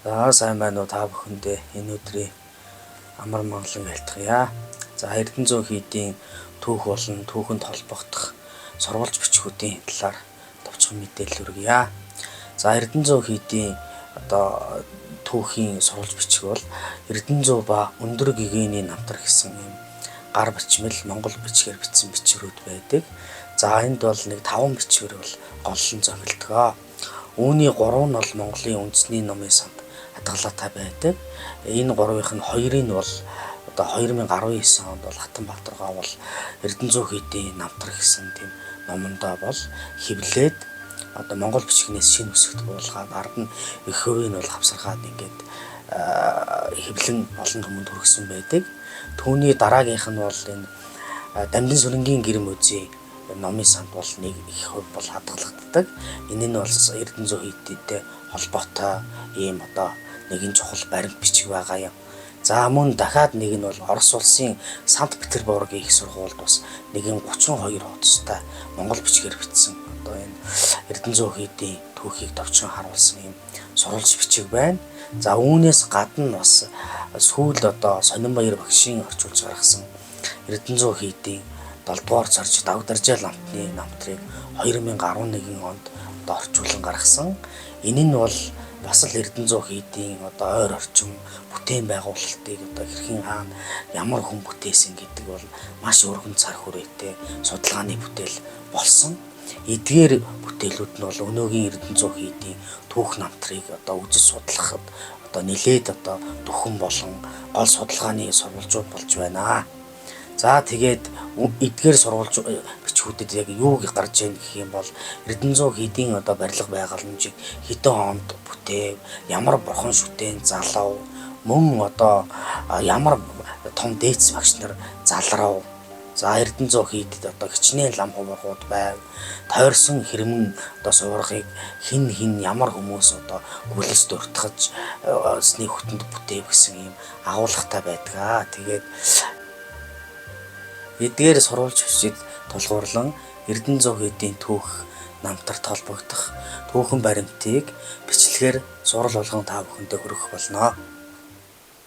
За сайн байна уу та бүхэндээ энэ өдрийн амар мангалан айлтгая. За Эрдэнэзүү хийдийн түүх болон түүхэнд холбогдох сурвалж бичгүүдийн талаар товчхон мэдээлэл хүргье. За Эрдэнэзүү хийдийн түүхийн сурвалж бичиг бол Эрдэнэзүү ба өндөр гэгээний намтар гэсэн юм гар бичмэл монгол бичгээр бичсэн бичвэрүүд байдаг. За энд бол нэг 5 бичвэр бол голлон зохилдог. Үүний 3 нь бол Монголын үндэсний номын санд хадгалаатай байдаг. Энэ 3-ынх нь 2-ыг бол 2019 онд бол Хатанбаатар гавал Эрдэнэзүү хийдийн намтар гэсэн тийм номондоо бол хэвлээд Монгол бичгнээс шинэ үсэгт буулгаад ард нь их хувийг нь бол хавсаргаад ингээд хэвлэн олон хүмүүнд хүргэсэн байдаг. Түүний дараагийнх нь бол энэ Дамжин сүрэнгийн гэр музей номын санд бол нэг их хувь бол хадгалагддаг. Энэ нь бол Эрдэнэзүү хийдтэй холбоотой ийм нэгэн чухал баримт бичиг байгаа юм. За мөн дахиад нэг нь бол Орос улсын Санкт Петербургийн их сургуульд бас нэгэн 32 хуудастай монгол бичгээр бичсэн энэ Эрдэнэзүү хийдийн түүхийг товчхон харуулсан юм сурвалж бичиг байна. За үүнээс гадна бас сүүл Сонинбаяр багшийн орчуулж гаргасан Эрдэнэзүү хийдийн 7 дугаар цорж давдаржаал намтны намтрыг 2011 онд орчуулан гаргасан. Энэ нь бол бас л Эрдэнэзүү хийдийн ойр орчим бүтээн байгуулалтыг хэрхэн хаана ямар хүн бүтээсэн гэдэг бол маш өргөн цар хүрээтэй судалгааны бүтээл болсон. Эдгээр бүтээлүүд нь бол өнөөгийн Эрдэнэзүү хийдийн түүх намтрыг үзэж судлахад нэлээд дөхөн болон гол судалгааны сурвалжууд болж байна. За тэгээд эдгээр сурвалж бичгүүдэд яг юу гарч ийн гэх юм бол Эрдэнэзүү хийдийн барилга байгууламжийг хэдэн онд бүтээв, ямар бурхан шүтээн залав, мөн ямар том дээдс багш нар залрав. За Эрдэнэзүү хийдэд хичнээн лам хуврагууд байв. Тойрсон хэрмэн суургыг хин ямар хүмүүс гүлс дуртахж сний хөтөнд бүтээв гэсэн юм агуулгатай байдаг. Тэгээд эдгээр сурвалж бичиг тулгуурлан Эрдэнэзүү хийдийн түүх намтарт холбогдох түүхэн баримтыг бичлэгээр сурал болгон та бүхэндээ хүргэх болно.